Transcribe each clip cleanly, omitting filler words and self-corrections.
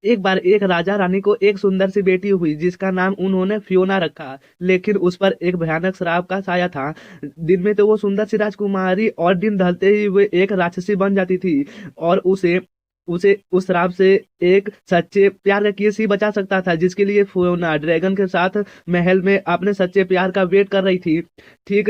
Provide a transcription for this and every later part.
एक बार एक राजा रानी को एक सुंदर सी बेटी हुई जिसका नाम उन्होंने फियोना रखा। लेकिन उस पर एक भयानक श्राप का साया था। दिन में तो वो सुंदर सी राजकुमारी और दिन ढलते ही वो एक राक्षसी बन जाती थी। और उसे उसे उस श्राप से एक सच्चे प्यार का किस ही बचा सकता था, जिसके लिए फियोना ड्रैगन के साथ महल में अपने सच्चे प्यार का वेट कर रही थी। ठीक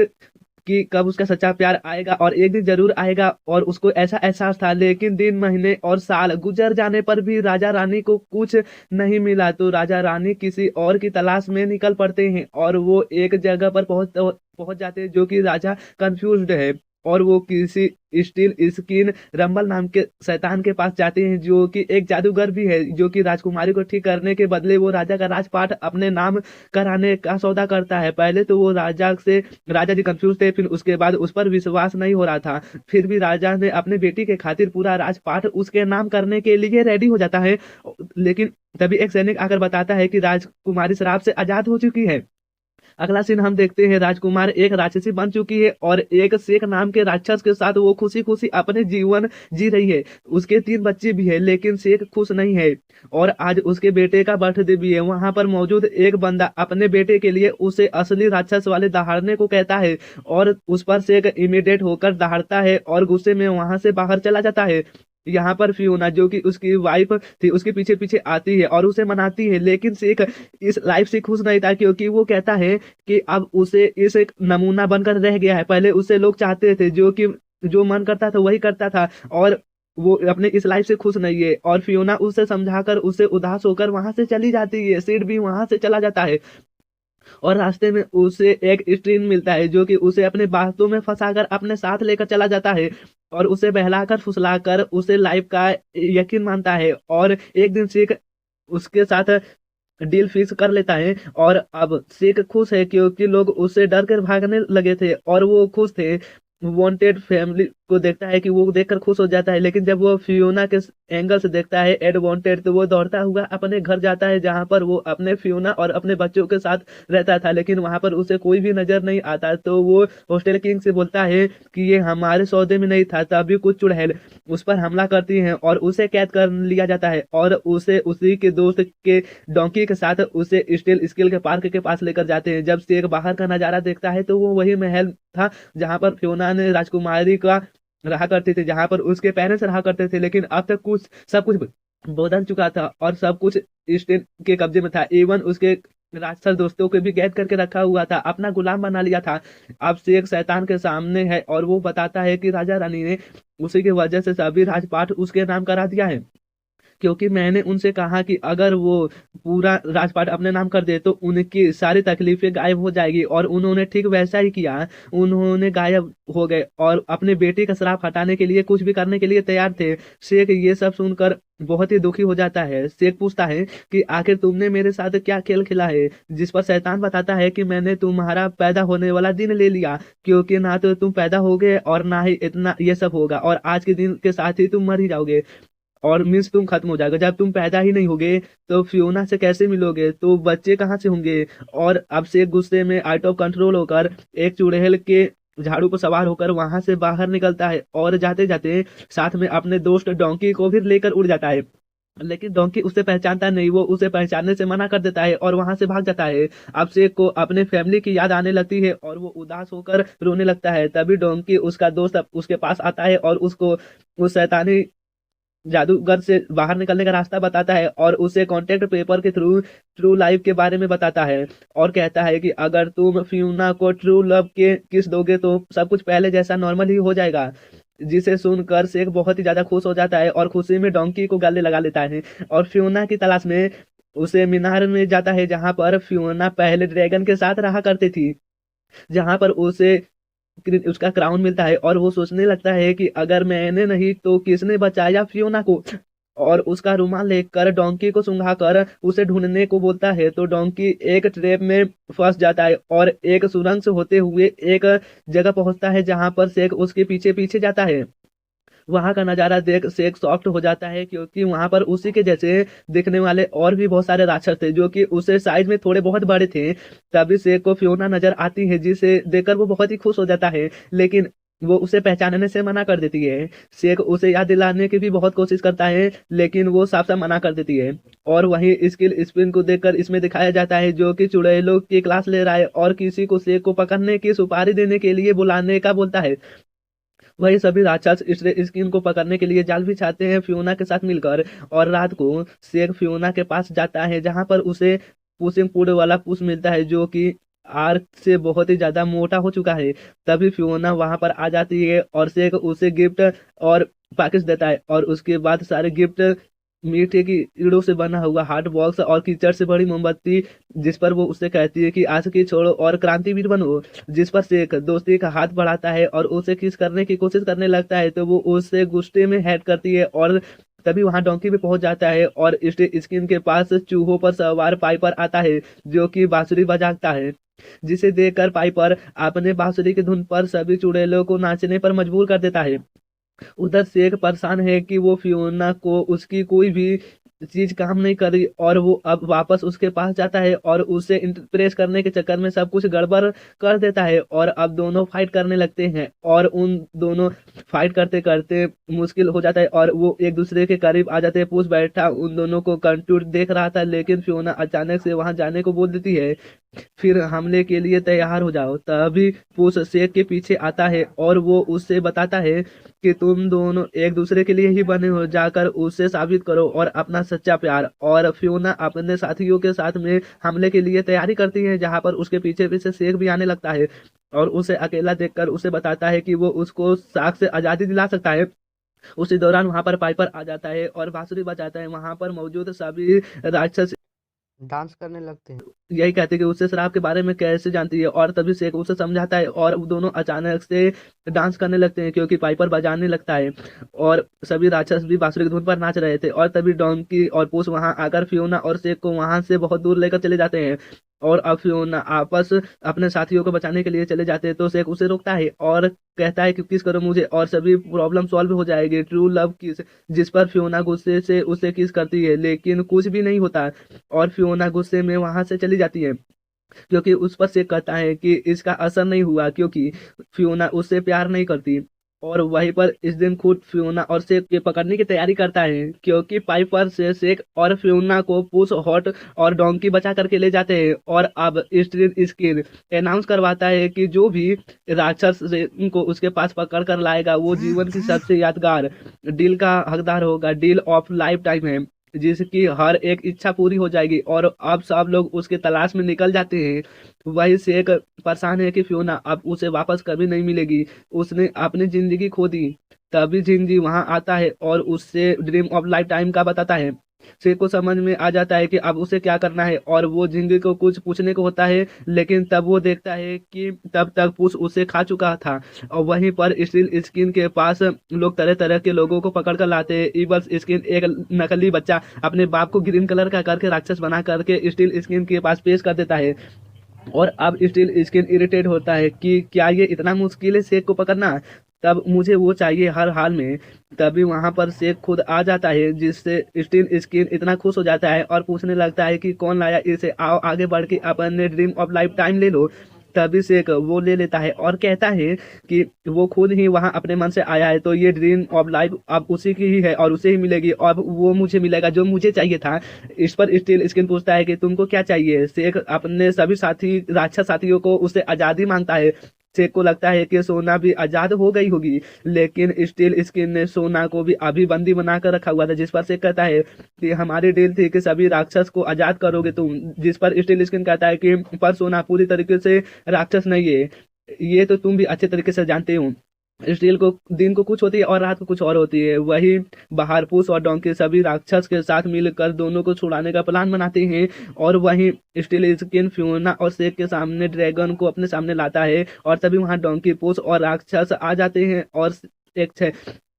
कि कब उसका सच्चा प्यार आएगा, और एक दिन जरूर आएगा। और उसको ऐसा एहसास था। लेकिन दिन महीने और साल गुजर जाने पर भी राजा रानी को कुछ नहीं मिला। तो राजा रानी किसी और की तलाश में निकल पड़ते हैं और वो एक जगह पर पहुंच जाते हैं जो कि राजा कंफ्यूज्ड है। और वो किसी स्टील स्किन रंबल नाम के शैतान के पास जाते हैं जो कि एक जादूगर भी है, जो कि राजकुमारी को ठीक करने के बदले वो राजा का राजपाट अपने नाम कराने का सौदा करता है। पहले तो वो राजा जी कंफ्यूज थे, फिर उसके बाद उस पर विश्वास नहीं हो रहा था। फिर भी राजा ने अपने बेटी के खातिर पूरा राजपाट उसके नाम करने के लिए रेडी हो जाता है। लेकिन तभी एक सैनिक आकर बताता है कि राजकुमारी शराब से आजाद हो चुकी है। अगला सीन हम देखते हैं, राजकुमार एक राक्षसी बन चुकी है और एक शेख नाम के राक्षस के साथ वो खुशी खुशी अपने जीवन जी रही है। उसके 3 बच्चे भी है, लेकिन शेख खुश नहीं है। और आज उसके बेटे का बर्थडे भी है। वहां पर मौजूद एक बंदा अपने बेटे के लिए उसे असली राक्षस वाले दहाड़ने को कहता है, और उस पर शेख इमीडिएट होकर दहाड़ता है और गुस्से में वहां से बाहर चला जाता है। यहाँ पर फियोना जो कि उसकी वाइफ थी उसके पीछे पीछे आती है और उसे मनाती है। लेकिन शेख इस लाइफ से खुश नहीं था, क्योंकि वो कहता है कि अब उसे इस एक नमूना बनकर रह गया है। पहले उसे लोग चाहते थे, जो कि जो मन करता था वही करता था, और वो अपने इस लाइफ से खुश नहीं है। और फियोना उसे समझाकर उसे उदास होकर वहां से चली जाती है। सिड भी वहां से चला जाता है और रास्ते में उसे एक स्ट्रिंग मिलता है जो कि उसे अपने बातों में फंसाकर अपने साथ लेकर चला जाता है और उसे बहलाकर फुसलाकर उसे लाइफ का यकीन मानता है। और एक दिन शेख उसके साथ डील फिक्स कर लेता है। और अब शेख खुश है क्योंकि लोग उससे डर कर भागने लगे थे और वो खुश थे। वांटेड फैमिली को देखता है कि वो देखकर खुश हो जाता है। लेकिन जब वो फियोना के एंगल से देखता है एड वांटेड, तो वो दौड़ता हुआ अपने घर जाता है जहां पर वो अपने फियोना और अपने बच्चों के साथ रहता था। लेकिन वहां पर उसे कोई भी नजर नहीं आता। तो वो हॉस्टल किंग से बोलता है कि ये हमारे सौदे में नहीं था। तभी कुछ चुड़ैल उस पर हमला करती हैं और उसे कैद कर लिया जाता है और उसे उसी के दोस्त के डोंकी के साथ उसे स्टील स्किल के पार्क के पास लेकर जाते हैं। जब शेख बाहर का नजारा देखता है तो वो वही महल था जहां पर फियोना ने राजकुमारी का रहा करते थे, जहां पर उसके पेरेंट्स रहा करते थे। लेकिन अब तक सब कुछ बदल चुका था और सब कुछ स्टेन के कब्जे में था। इवन उसके राक्षस दोस्तों को भी कैद करके रखा हुआ था, अपना गुलाम बना लिया था। अब शेख शैतान के सामने है और वो बताता है कि राजा रानी ने उसी की वजह से सभी राजपाट उसके नाम करा दिया है, क्योंकि मैंने उनसे कहा कि अगर वो पूरा राजपाट अपने नाम कर दे तो उनकी सारी तकलीफें गायब हो जाएगी। और उन्होंने ठीक वैसा ही किया। उन्होंने गायब हो गए और अपने बेटे का श्राप हटाने के लिए कुछ भी करने के लिए तैयार थे। शेख ये सब सुनकर बहुत ही दुखी हो जाता है। शेख पूछता है कि आखिर तुमने मेरे साथ क्या खेल खेला है। जिस पर शैतान बताता है कि मैंने तुम्हारा पैदा होने वाला दिन ले लिया, क्योंकि ना तो तुम पैदा होगे और ना ही इतना ये सब होगा, और आज के दिन के साथ ही तुम मर ही जाओगे। और मीन्स तुम खत्म हो जाएगा। जब तुम पैदा ही नहीं होगे तो फियोना से कैसे मिलोगे, तो बच्चे कहाँ से होंगे। और अब से गुस्से में आउट ऑफ कंट्रोल होकर एक चुड़ैल के झाड़ू पर सवार होकर वहां से बाहर निकलता है और जाते जाते साथ में अपने दोस्त डोंकी को भी लेकर उड़ जाता है। लेकिन डोंकी उसे पहचानता नहीं, वो उसे पहचानने से मना कर देता है और वहां से भाग जाता है। अब शेख को अपने फैमिली की याद आने लगती है और वो उदास होकर रोने लगता है। तभी डोंकी उसका दोस्त उसके पास आता है और उसको उस शैतानी जादूगर से बाहर निकलने का रास्ता बताता है और उसे कॉन्टेक्ट पेपर के थ्रू ट्रू लाइफ के बारे में बताता है। और कहता है कि अगर तुम फियोना को ट्रू लव के किस दोगे तो सब कुछ पहले जैसा नॉर्मल ही हो जाएगा। जिसे सुनकर शेख बहुत ही ज्यादा खुश हो जाता है और खुशी में डोंकी को गले लगा लेता है और फियोना की तलाश में उसे मीनार में जाता है जहां पर फियोना पहले ड्रैगन के साथ रहा करती थी, जहां पर उसे उसका क्राउन मिलता है। और वो सोचने लगता है कि अगर मैंने नहीं तो किसने बचाया फियोना को। और उसका रुमाल लेकर डोंकी को सुंघाकर उसे ढूंढने को बोलता है। तो डोंकी एक ट्रैप में फंस जाता है और एक सुरंग से होते हुए एक जगह पहुंचता है जहां पर शेख उसके पीछे पीछे जाता है। वहां का नजारा देख शेख सॉफ्ट हो जाता है, क्योंकि वहां पर उसी के जैसे दिखने वाले और भी बहुत सारे राक्षस थे जो कि उसे साइज में थोड़े बहुत बड़े थे। तभी शेख को फियोना नजर आती है जिसे देखकर वो बहुत ही खुश हो जाता है। लेकिन वो उसे पहचानने से मना कर देती है। शेख उसे याद दिलाने की भी बहुत कोशिश करता है, लेकिन वो साफ साफ मना कर देती है। और वहीं स्किल स्पिन को देखकर इसमें दिखाया जाता है जो कि चुड़ैलों की क्लास ले रहा है और किसी को शेख को पकड़ने की सुपारी देने के लिए बुलाने का बोलता है। वही सभी राक्षस इस स्किन को पकड़ने के लिए जाल बिछाते हैं फियोना के साथ मिलकर। और रात को शेख फियोना के पास जाता है जहां पर उसे पुशिंग पुड वाला पुश मिलता है जो कि आर्क से बहुत ही ज्यादा मोटा हो चुका है। तभी फियोना वहां पर आ जाती है और शेख उसे गिफ्ट और पैकेज देता है और उसके बाद सारे गिफ्ट मीठे की ईड़ों से बना हुआ हार्ट बॉक्स और कीचड़ से बड़ी मोमबत्ती, जिस पर वो उससे कहती है कि आशिकी छोड़ो और क्रांतिवीर बनो। जिस पर शेख दोस्ती का हाथ बढ़ाता है और उसे किस करने की कोशिश करने लगता है तो वो उससे गुस्से में हेड करती है। और तभी वहां डोंकी भी पहुंच जाता है और स्किन के पास चूहों पर सवार पाइपर आता है जो कि बांसुरी बजाता है, जिसे देखकर पाइपर अपने बांसुरी की धुन पर सभी चुड़ैलों को नाचने पर मजबूर कर देता है। उधर शेख परेशान है कि वो फियोना को उसकी कोई भी चीज काम नहीं करी और वो अब वापस उसके पास जाता है और उसे इम्प्रेस करने के चक्कर में सब कुछ गड़बड़ कर देता है। और अब दोनों फाइट करने लगते हैं और उन दोनों फाइट करते करते मुश्किल हो जाता है और वो एक दूसरे के करीब आ जाते हैं। पूछ बैठा उन दोनों को कंटूर देख रहा था, लेकिन फियोना अचानक से वहां जाने को बोल देती है। फिर हमले के लिए तैयार हो जाओ। तभी पूछ शेख के पीछे आता है और वो उससे बताता है कि तुम दोनों एक दूसरे के लिए ही बने हो, जाकर उसे साबित करो और अपना सच्चा प्यार। और फियोना अपने साथियों के साथ में हमले के लिए तैयारी करती है जहां पर उसके पीछे पीछे शेख भी आने लगता है और उसे अकेला देखकर उसे बताता है कि वो उसको साख से आजादी दिला सकता है। उसी दौरान वहां पर पाइपर आ जाता है और बांसुरी बजाता है। वहां पर मौजूद सभी राक्षस डांस करने लगते हैं। यही कहते हैं कि उससे शराब के बारे में कैसे जानती है और तभी शेख उसे समझाता है और वो दोनों अचानक से डांस करने लगते हैं क्योंकि पाइपर बजाने लगता है और सभी राक्षस भी बांसुरी की धुन पर नाच रहे थे। और तभी डोंकी और पूस वहां आकर फियोना और शेख को वहां से बहुत दूर लेकर चले जाते हैं। और अब फियोना आपस अपने साथियों को बचाने के लिए चले जाते हैं तो शेख उसे रोकता है और कहता है कि किस करो मुझे और सभी प्रॉब्लम सॉल्व हो जाएगी। ट्रू लव किस, जिस पर फियोना गुस्से से उसे किस करती है लेकिन कुछ भी नहीं होता और फियोना गुस्से में वहां से चली जाती है क्योंकि उस पर शेख कहता है कि इसका असर नहीं हुआ क्योंकि फियोना उससे प्यार नहीं करती। और वहीं पर इस दिन खुद फियोना और शेख के पकड़ने की तैयारी करता है क्योंकि पाइपर से शेख और फियोना को पुश हॉट और डोंकी बचा करके ले जाते हैं। और अब स्ट्रीट स्किन अनाउंस करवाता है कि जो भी राक्षस को उसके पास पकड़ कर लाएगा वो जीवन की सबसे यादगार डील का हकदार होगा। डील ऑफ लाइफ टाइम है जिसकी हर एक इच्छा पूरी हो जाएगी। और अब सब लोग उसके तलाश में निकल जाते हैं। वही शेख परेशान है कि फियोना अब उसे वापस कभी नहीं मिलेगी, उसने अपनी जिंदगी खो दी। तभी जिंजी वहां आता है और उससे ड्रीम ऑफ लाइफ टाइम का बताता है। शेख को समझ में आ जाता है कि अब उसे क्या करना है और वो जिंदगी को कुछ पूछने को होता है, लेकिन तब वो देखता है कि तब तक पुश उसे खा चुका था। और वहीं पर स्टील स्किन के पास लोग तरह तरह के लोगों को पकड़ कर लाते हैं। ईबल स्किन एक नकली बच्चा अपने बाप को ग्रीन कलर का करके राक्षस बना करके स्टील स्किन के पास पेश कर देता है। और अब स्टील स्किन इरिटेट होता है कि क्या ये इतना मुश्किल है शेख को पकड़ना, तब मुझे वो चाहिए हर हाल में। तभी वहां पर शेख खुद आ जाता है जिससे स्टील स्किन इतना खुश हो जाता है और पूछने लगता है कि कौन लाया इसे, आओ आगे बढ़ के अपने ड्रीम ऑफ लाइफ टाइम ले लो। तभी शेख वो ले लेता है और कहता है कि वो खुद ही वहां अपने मन से आया है तो ये ड्रीम ऑफ लाइफ अब उसी की ही है और उसे ही मिलेगी और वो मुझे मिलेगा जो मुझे चाहिए था। इस पर स्टील स्किन पूछता है कि तुमको क्या चाहिए। शेख अपने सभी साथी राक्षस साथियों को उससे आजादी मांगता है। शेख को लगता है कि सोना भी आजाद हो गई होगी, लेकिन स्टील स्किन ने सोना को भी अभी बंदी बना कर रखा हुआ था। जिस पर शेख कहता है कि हमारी डील थी कि सभी राक्षस को आजाद करोगे तुम। जिस पर स्टील स्किन कहता है कि पर सोना पूरी तरीके से राक्षस नहीं है, ये तो तुम भी अच्छे तरीके से जानते हो। स्टील को दिन को कुछ होती है और रात को कुछ और होती है। वही बाहर पूस और डोंकी सभी राक्षस के साथ मिलकर दोनों को छुड़ाने का प्लान बनाते हैं। और वहीं स्टील स्किन फियोना और शेख के सामने ड्रैगन को अपने सामने लाता है और तभी वहां डोंकी पूस और राक्षस आ जाते हैं और एक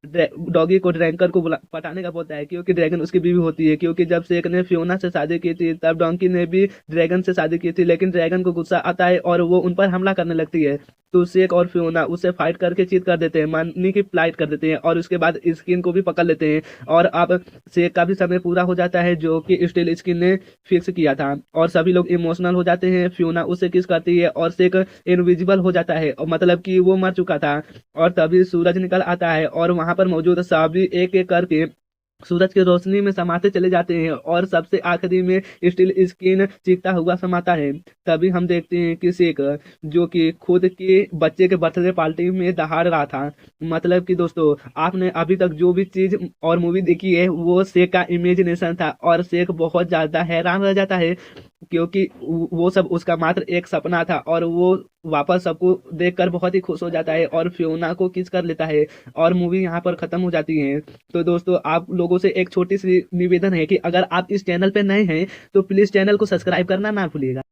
डॉगी को ड्रैगन को पटाने का बोलता है, क्योंकि ड्रैगन उसकी बीवी होती है। क्योंकि जब शेक ने फियोना से शादी की थी तब डोंकी ने भी ड्रैगन से शादी की थी, लेकिन ड्रैगन को गुस्सा आता है और वो उन पर हमला करने लगती है। तो शेक और फियोना उससे फाइट करके चीट कर देते हैं, मनी की फ्लाइट कर देते हैं और उसके बाद स्किन को भी पकड़ लेते हैं। और अब शेक का भी समय पूरा हो जाता है जो कि स्टील स्किन ने फिक्स किया था, और सभी लोग इमोशनल हो जाते हैं। फियोना उससे किस करती है और शेक इनविजिबल हो जाता है, और मतलब कि वो मर चुका था। और तभी सूरज निकल आता है और वहां पर मौजूद सभी एक एक करके सूरज की रोशनी में समाते चले जाते हैं, और सबसे आखिरी में स्टील स्किन चीखता हुआ समाता है। तभी हम देखते हैं कि शेक जो कि खुद के बच्चे के बर्थडे पार्टी में दहाड़ रहा था। मतलब कि दोस्तों, आपने अभी तक जो भी चीज और मूवी देखी है वो शेक का इमेजिनेशन था, और शेक बहुत ज्यादा हैरान रह जाता है, क्योंकि वो सब उसका मात्र एक सपना था। और वो वापस सबको देखकर बहुत ही खुश हो जाता है और फियोना को किस कर लेता है, और मूवी यहाँ पर खत्म हो जाती है। तो दोस्तों, आप लोगों से एक छोटी सी निवेदन है कि अगर आप इस चैनल पे नए हैं तो प्लीज चैनल को सब्सक्राइब करना ना भूलिएगा।